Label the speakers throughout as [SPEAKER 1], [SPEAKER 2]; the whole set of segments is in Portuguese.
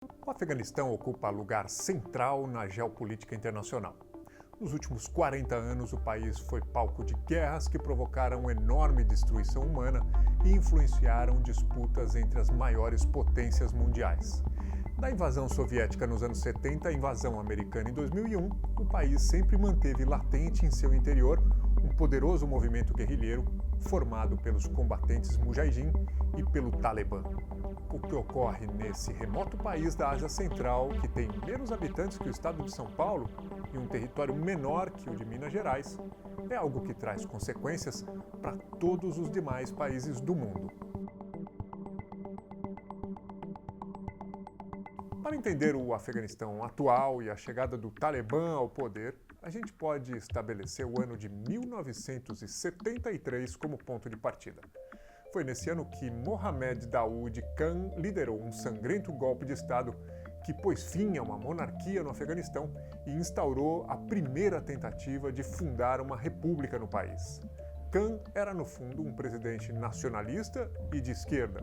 [SPEAKER 1] O Afeganistão ocupa lugar central na geopolítica internacional. Nos últimos 40 anos, o país foi palco de guerras que provocaram enorme destruição humana e influenciaram disputas entre as maiores potências mundiais. Da invasão soviética nos anos 70 à invasão americana em 2001, o país sempre manteve latente em seu interior um poderoso movimento guerrilheiro formado pelos combatentes Mujahideen e pelo Talibã. O que ocorre nesse remoto país da Ásia Central, que tem menos habitantes que o estado de São Paulo e um território menor que o de Minas Gerais, é algo que traz consequências para todos os demais países do mundo. Para entender o Afeganistão atual e a chegada do Talibã ao poder, a gente pode estabelecer o ano de 1973 como ponto de partida. Foi nesse ano que Mohammed Daoud Khan liderou um sangrento golpe de Estado que pôs fim a uma monarquia no Afeganistão e instaurou a primeira tentativa de fundar uma república no país. Khan era, no fundo, um presidente nacionalista e de esquerda.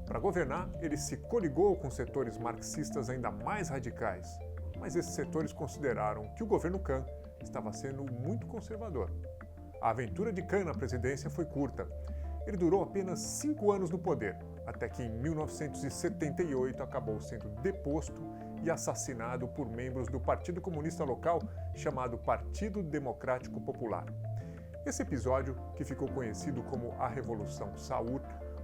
[SPEAKER 1] Para governar, ele se coligou com setores marxistas ainda mais radicais, mas esses setores consideraram que o governo Khan estava sendo muito conservador. A aventura de Khan na presidência foi curta. Ele durou apenas 5 anos no poder, até que em 1978 acabou sendo deposto e assassinado por membros do Partido Comunista local chamado Partido Democrático Popular. Esse episódio, que ficou conhecido como a Revolução Saur,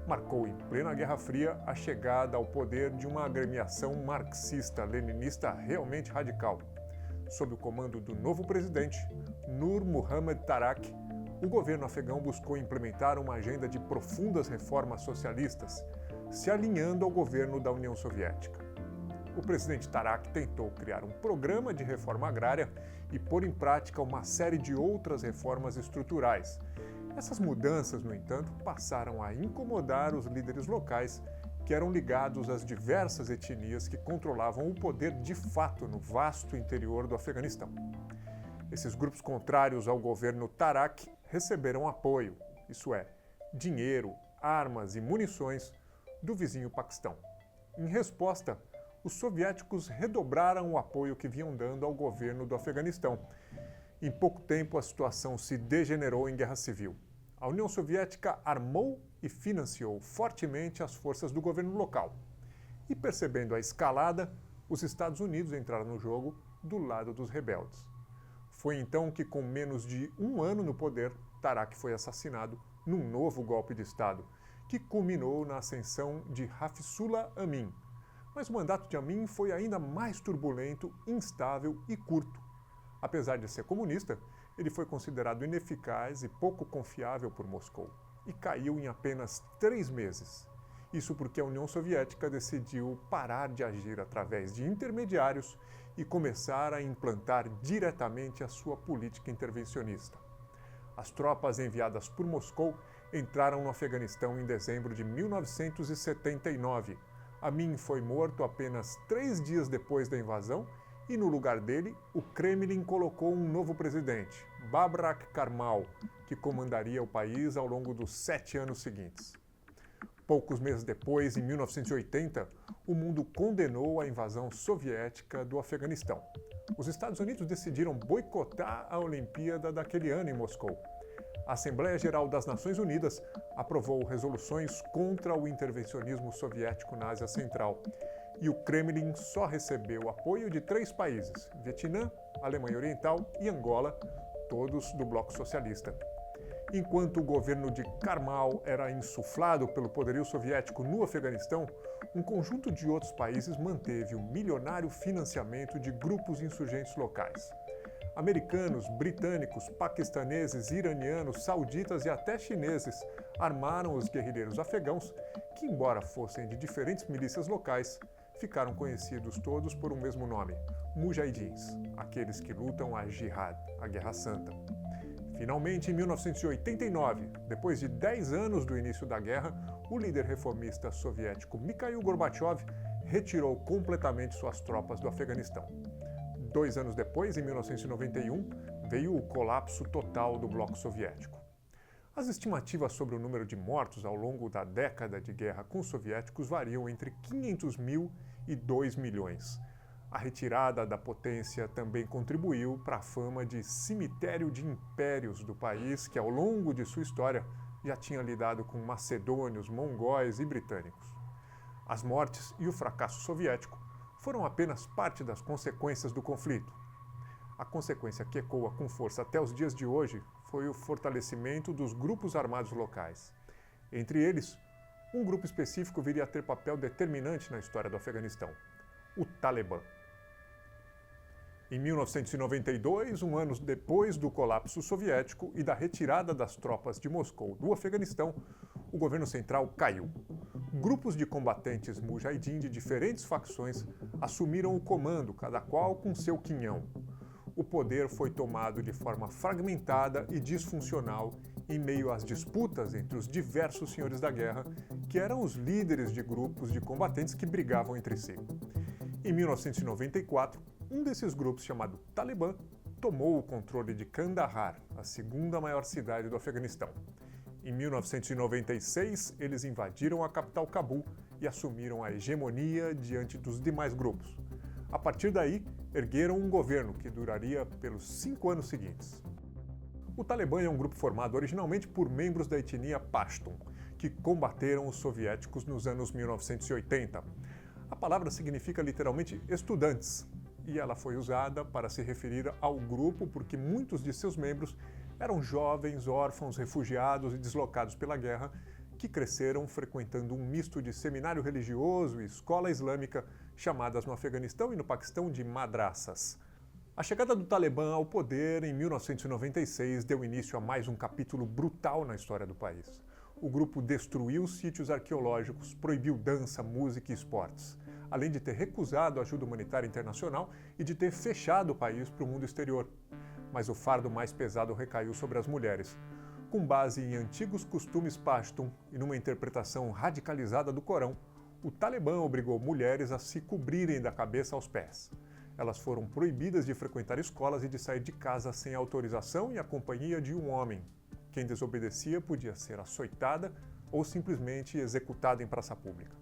[SPEAKER 1] marcou em plena Guerra Fria a chegada ao poder de uma agremiação marxista-leninista realmente radical. Sob o comando do novo presidente, Nur Muhammad Tarak, o governo afegão buscou implementar uma agenda de profundas reformas socialistas, se alinhando ao governo da União Soviética. O presidente Tarak tentou criar um programa de reforma agrária e pôr em prática uma série de outras reformas estruturais. Essas mudanças, no entanto, passaram a incomodar os líderes locais, que eram ligados às diversas etnias que controlavam o poder de fato no vasto interior do Afeganistão. Esses grupos contrários ao governo Tarak receberam apoio, isso é, dinheiro, armas e munições, do vizinho Paquistão. Em resposta, os soviéticos redobraram o apoio que vinham dando ao governo do Afeganistão. Em pouco tempo, a situação se degenerou em guerra civil. A União Soviética armou e financiou fortemente as forças do governo local. E percebendo a escalada, os Estados Unidos entraram no jogo do lado dos rebeldes. Foi então que, com menos de um ano no poder, Tarak foi assassinado num novo golpe de Estado, que culminou na ascensão de Hafizullah Amin. Mas o mandato de Amin foi ainda mais turbulento, instável e curto. Apesar de ser comunista, ele foi considerado ineficaz e pouco confiável por Moscou, e caiu em apenas 3 meses. Isso porque a União Soviética decidiu parar de agir através de intermediários e começar a implantar diretamente a sua política intervencionista. As tropas enviadas por Moscou entraram no Afeganistão em dezembro de 1979. Amin foi morto apenas 3 dias depois da invasão e, no lugar dele, o Kremlin colocou um novo presidente, Babrak Karmal, que comandaria o país ao longo dos 7 anos seguintes. Poucos meses depois, em 1980, o mundo condenou a invasão soviética do Afeganistão. Os Estados Unidos decidiram boicotar a Olimpíada daquele ano em Moscou. A Assembleia Geral das Nações Unidas aprovou resoluções contra o intervencionismo soviético na Ásia Central. E o Kremlin só recebeu apoio de 3 países: Vietnã, Alemanha Oriental e Angola, todos do bloco socialista. Enquanto o governo de Karmal era insuflado pelo poderio soviético no Afeganistão, um conjunto de outros países manteve o milionário financiamento de grupos insurgentes locais. Americanos, britânicos, paquistaneses, iranianos, sauditas e até chineses armaram os guerrilheiros afegãos, que, embora fossem de diferentes milícias locais, ficaram conhecidos todos por um mesmo nome: Mujahideens, aqueles que lutam a Jihad, a Guerra Santa. Finalmente, em 1989, depois de 10 anos do início da guerra, o líder reformista soviético Mikhail Gorbachev retirou completamente suas tropas do Afeganistão. 2 anos depois, em 1991, veio o colapso total do bloco soviético. As estimativas sobre o número de mortos ao longo da década de guerra com os soviéticos variam entre 500 mil e 2 milhões. A retirada da potência também contribuiu para a fama de cemitério de impérios do país, que ao longo de sua história já tinha lidado com macedônios, mongóis e britânicos. As mortes e o fracasso soviético foram apenas parte das consequências do conflito. A consequência que ecoa com força até os dias de hoje foi o fortalecimento dos grupos armados locais. Entre eles, um grupo específico viria a ter papel determinante na história do Afeganistão: o Talibã. Em 1992, um ano depois do colapso soviético e da retirada das tropas de Moscou do Afeganistão, o governo central caiu. Grupos de combatentes mujahidin de diferentes facções assumiram o comando, cada qual com seu quinhão. O poder foi tomado de forma fragmentada e disfuncional em meio às disputas entre os diversos senhores da guerra, que eram os líderes de grupos de combatentes que brigavam entre si. Em 1994, um desses grupos, chamado Talibã, tomou o controle de Kandahar, a segunda maior cidade do Afeganistão. Em 1996, eles invadiram a capital Cabul e assumiram a hegemonia diante dos demais grupos. A partir daí, ergueram um governo que duraria pelos 5 anos seguintes. O Talibã é um grupo formado originalmente por membros da etnia Pashtun, que combateram os soviéticos nos anos 1980. A palavra significa literalmente estudantes, e ela foi usada para se referir ao grupo porque muitos de seus membros eram jovens, órfãos, refugiados e deslocados pela guerra que cresceram frequentando um misto de seminário religioso e escola islâmica, chamadas no Afeganistão e no Paquistão de madraças. A chegada do Talibã ao poder em 1996 deu início a mais um capítulo brutal na história do país. O grupo destruiu sítios arqueológicos, proibiu dança, música e esportes, além de ter recusado ajuda humanitária internacional e de ter fechado o país para o mundo exterior. Mas o fardo mais pesado recaiu sobre as mulheres. Com base em antigos costumes pashtun e numa interpretação radicalizada do Corão, o Talibã obrigou mulheres a se cobrirem da cabeça aos pés. Elas foram proibidas de frequentar escolas e de sair de casa sem autorização e a companhia de um homem. Quem desobedecia podia ser açoitada ou simplesmente executada em praça pública.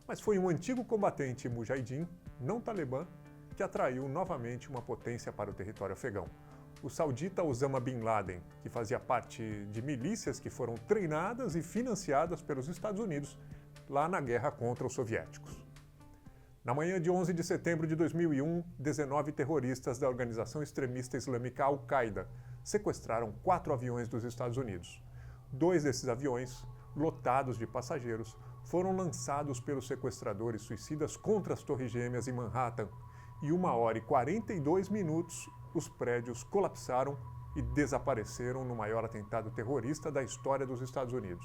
[SPEAKER 1] Mas foi um antigo combatente mujahidin, não talibã, que atraiu novamente uma potência para o território afegão: o saudita Osama Bin Laden, que fazia parte de milícias que foram treinadas e financiadas pelos Estados Unidos lá na guerra contra os soviéticos. Na manhã de 11 de setembro de 2001, 19 terroristas da organização extremista islâmica Al-Qaeda sequestraram 4 aviões dos Estados Unidos. 2 desses aviões, lotados de passageiros, foram lançados pelos sequestradores suicidas contra as Torres Gêmeas em Manhattan, e 1h42 os prédios colapsaram e desapareceram no maior atentado terrorista da história dos Estados Unidos.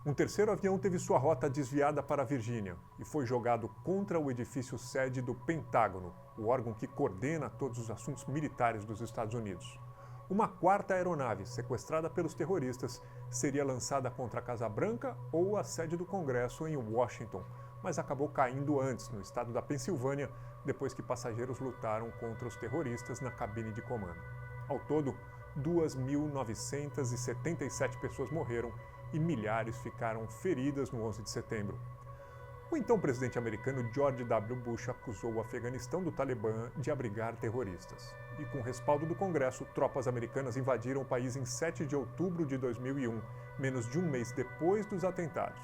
[SPEAKER 1] Um terceiro avião teve sua rota desviada para a Virgínia e foi jogado contra o edifício sede do Pentágono, o órgão que coordena todos os assuntos militares dos Estados Unidos. Uma quarta aeronave, sequestrada pelos terroristas, seria lançada contra a Casa Branca ou a sede do Congresso em Washington, mas acabou caindo antes, no estado da Pensilvânia, depois que passageiros lutaram contra os terroristas na cabine de comando. Ao todo, 2.977 pessoas morreram e milhares ficaram feridas no 11 de setembro. O então presidente americano George W. Bush acusou o Afeganistão do Talibã de abrigar terroristas. E com respaldo do Congresso, tropas americanas invadiram o país em 7 de outubro de 2001, menos de um mês depois dos atentados.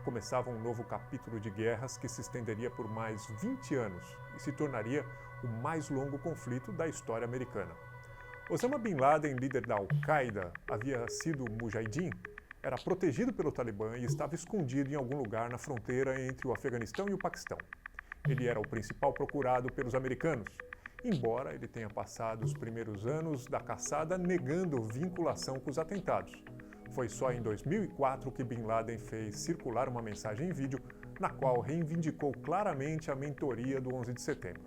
[SPEAKER 1] Começava um novo capítulo de guerras que se estenderia por mais 20 anos e se tornaria o mais longo conflito da história americana. Osama Bin Laden, líder da Al-Qaeda, havia sido mujahidin, era protegido pelo Talibã e estava escondido em algum lugar na fronteira entre o Afeganistão e o Paquistão. Ele era o principal procurado pelos americanos, embora ele tenha passado os primeiros anos da caçada negando vinculação com os atentados. Foi só em 2004 que Bin Laden fez circular uma mensagem em vídeo na qual reivindicou claramente a mentoria do 11 de setembro.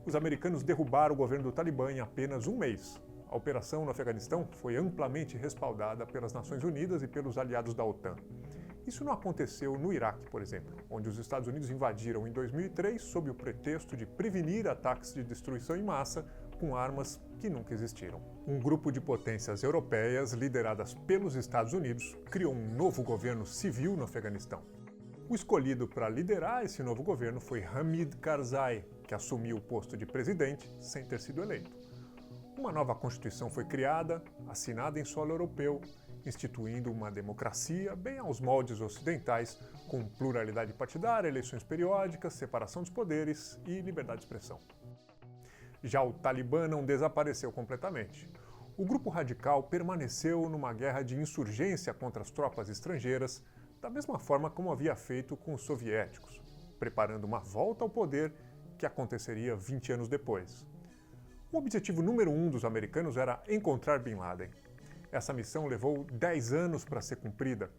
[SPEAKER 1] Os americanos derrubaram o governo do Talibã em apenas um mês. A operação no Afeganistão foi amplamente respaldada pelas Nações Unidas e pelos aliados da OTAN. Isso não aconteceu no Iraque, por exemplo, onde os Estados Unidos invadiram em 2003 sob o pretexto de prevenir ataques de destruição em massa com armas que nunca existiram. Um grupo de potências europeias, lideradas pelos Estados Unidos, criou um novo governo civil no Afeganistão. O escolhido para liderar esse novo governo foi Hamid Karzai, que assumiu o posto de presidente sem ter sido eleito. Uma nova Constituição foi criada, assinada em solo europeu, instituindo uma democracia bem aos moldes ocidentais, com pluralidade partidária, eleições periódicas, separação dos poderes e liberdade de expressão. Já o Talibã não desapareceu completamente. O grupo radical permaneceu numa guerra de insurgência contra as tropas estrangeiras, da mesma forma como havia feito com os soviéticos, preparando uma volta ao poder que aconteceria 20 anos depois. O objetivo número 1 dos americanos era encontrar Bin Laden. Essa missão levou 10 anos para ser cumprida.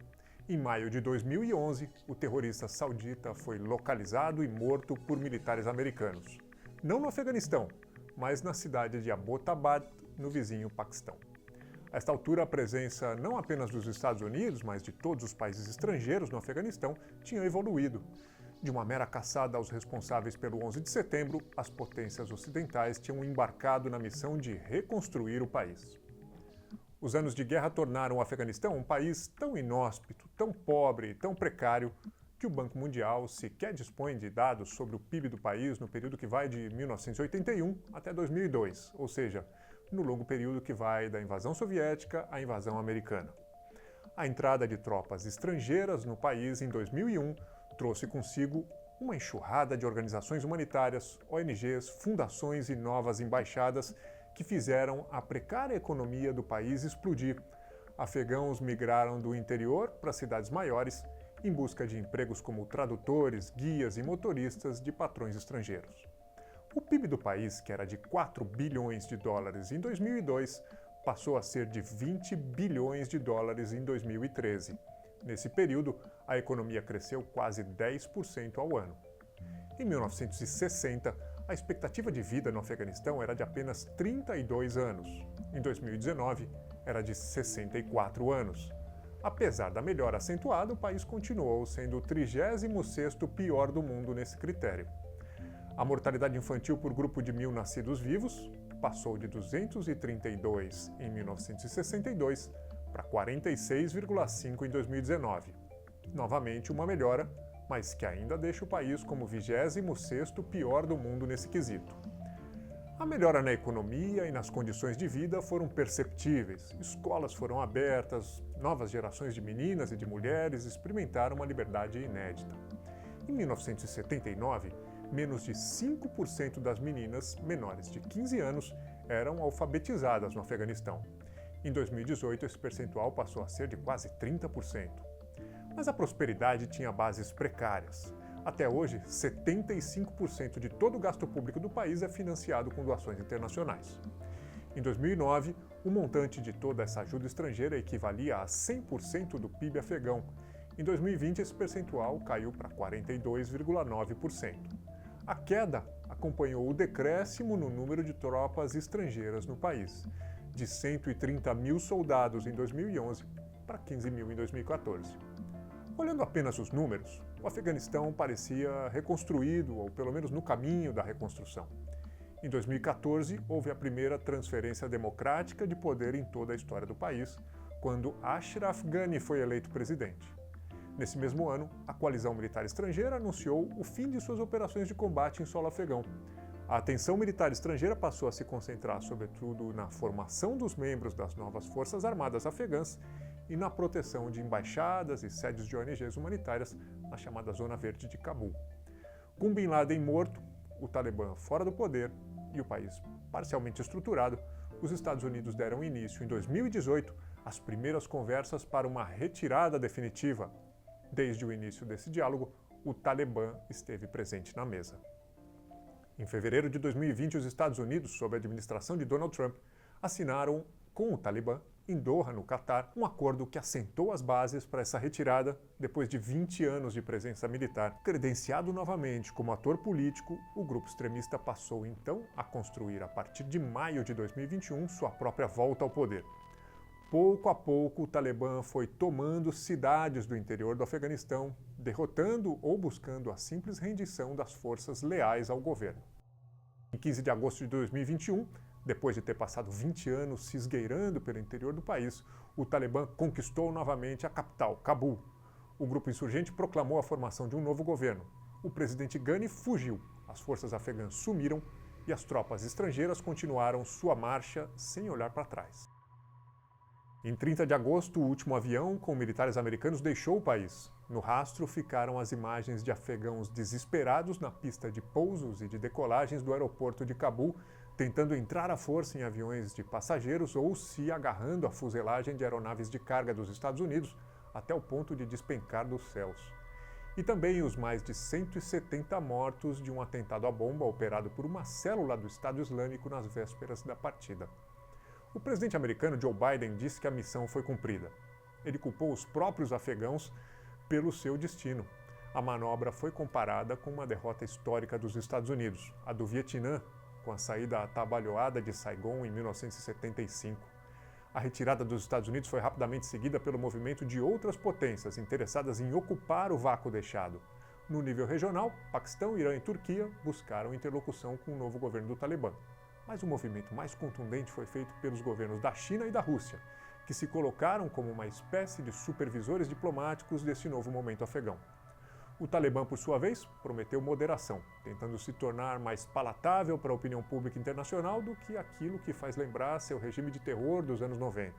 [SPEAKER 1] Em maio de 2011, o terrorista saudita foi localizado e morto por militares americanos. Não no Afeganistão, mas na cidade de Abbottabad, no vizinho Paquistão. A esta altura, a presença não apenas dos Estados Unidos, mas de todos os países estrangeiros no Afeganistão tinha evoluído. De uma mera caçada aos responsáveis pelo 11 de setembro, as potências ocidentais tinham embarcado na missão de reconstruir o país. Os anos de guerra tornaram o Afeganistão um país tão inóspito, tão pobre e tão precário que o Banco Mundial sequer dispõe de dados sobre o PIB do país no período que vai de 1981 até 2002, ou seja, no longo período que vai da invasão soviética à invasão americana. A entrada de tropas estrangeiras no país em 2001 trouxe consigo uma enxurrada de organizações humanitárias, ONGs, fundações e novas embaixadas que fizeram a precária economia do país explodir. Afegãos migraram do interior para cidades maiores em busca de empregos como tradutores, guias e motoristas de patrões estrangeiros. O PIB do país, que era de 4 bilhões de dólares em 2002, passou a ser de 20 bilhões de dólares em 2013. Nesse período, a economia cresceu quase 10% ao ano. Em 1960, a expectativa de vida no Afeganistão era de apenas 32 anos. Em 2019, era de 64 anos. Apesar da melhora acentuada, o país continuou sendo o 36º pior do mundo nesse critério. A mortalidade infantil por grupo de 1.000 nascidos vivos passou de 232 em 1962 para 46,5 em 2019. Novamente uma melhora, mas que ainda deixa o país como o 26º pior do mundo nesse quesito. A melhora na economia e nas condições de vida foram perceptíveis. Escolas foram abertas, novas gerações de meninas e de mulheres experimentaram uma liberdade inédita. Em 1979, menos de 5% das meninas menores de 15 anos eram alfabetizadas no Afeganistão. Em 2018, esse percentual passou a ser de quase 30%. Mas a prosperidade tinha bases precárias. Até hoje, 75% de todo o gasto público do país é financiado com doações internacionais. Em 2009, o montante de toda essa ajuda estrangeira equivalia a 100% do PIB afegão. Em 2020, esse percentual caiu para 42,9%. A queda acompanhou o decréscimo no número de tropas estrangeiras no país, de 130 mil soldados em 2011 para 15 mil em 2014. Olhando apenas os números, o Afeganistão parecia reconstruído, ou pelo menos no caminho da reconstrução. Em 2014, houve a primeira transferência democrática de poder em toda a história do país, quando Ashraf Ghani foi eleito presidente. Nesse mesmo ano, a coalizão militar estrangeira anunciou o fim de suas operações de combate em solo afegão. A atenção militar estrangeira passou a se concentrar sobretudo na formação dos membros das novas Forças Armadas afegãs e na proteção de embaixadas e sedes de ONGs humanitárias na chamada Zona Verde de Cabul. Com Bin Laden morto, o Talibã fora do poder e o país parcialmente estruturado, os Estados Unidos deram início, em 2018, às primeiras conversas para uma retirada definitiva. Desde o início desse diálogo, o Talibã esteve presente na mesa. Em fevereiro de 2020, os Estados Unidos, sob a administração de Donald Trump, assinaram com o Talibã, em Doha, no Catar, um acordo que assentou as bases para essa retirada depois de 20 anos de presença militar. Credenciado novamente como ator político, o grupo extremista passou então a construir, a partir de maio de 2021, sua própria volta ao poder. Pouco a pouco, o Talibã foi tomando cidades do interior do Afeganistão, derrotando ou buscando a simples rendição das forças leais ao governo. Em 15 de agosto de 2021, depois de ter passado 20 anos se esgueirando pelo interior do país, o Talibã conquistou novamente a capital, Cabul. O grupo insurgente proclamou a formação de um novo governo. O presidente Ghani fugiu, as forças afegãs sumiram e as tropas estrangeiras continuaram sua marcha sem olhar para trás. Em 30 de agosto, o último avião com militares americanos deixou o país. No rastro ficaram as imagens de afegãos desesperados na pista de pousos e de decolagens do aeroporto de Cabul, tentando entrar à força em aviões de passageiros ou se agarrando à fuselagem de aeronaves de carga dos Estados Unidos até o ponto de despencar dos céus. E também os mais de 170 mortos de um atentado à bomba operado por uma célula do Estado Islâmico nas vésperas da partida. O presidente americano Joe Biden disse que a missão foi cumprida. Ele culpou os próprios afegãos pelo seu destino. A manobra foi comparada com uma derrota histórica dos Estados Unidos, a do Vietnã, com a saída atabalhoada de Saigon em 1975. A retirada dos Estados Unidos foi rapidamente seguida pelo movimento de outras potências interessadas em ocupar o vácuo deixado. No nível regional, Paquistão, Irã e Turquia buscaram interlocução com o novo governo do Talibã. Mas o movimento mais contundente foi feito pelos governos da China e da Rússia, que se colocaram como uma espécie de supervisores diplomáticos desse novo momento afegão. O Talibã, por sua vez, prometeu moderação, tentando se tornar mais palatável para a opinião pública internacional do que aquilo que faz lembrar seu regime de terror dos anos 90.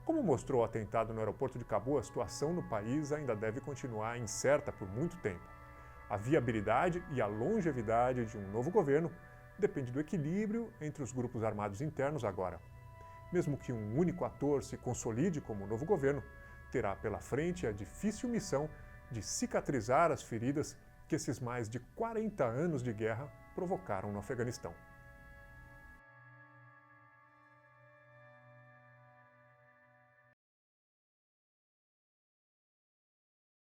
[SPEAKER 1] Como mostrou o atentado no aeroporto de Cabul, a situação no país ainda deve continuar incerta por muito tempo. A viabilidade e a longevidade de um novo governo depende do equilíbrio entre os grupos armados internos agora. Mesmo que um único ator se consolide como novo governo, terá pela frente a difícil missão de cicatrizar as feridas que esses mais de 40 anos de guerra provocaram no Afeganistão.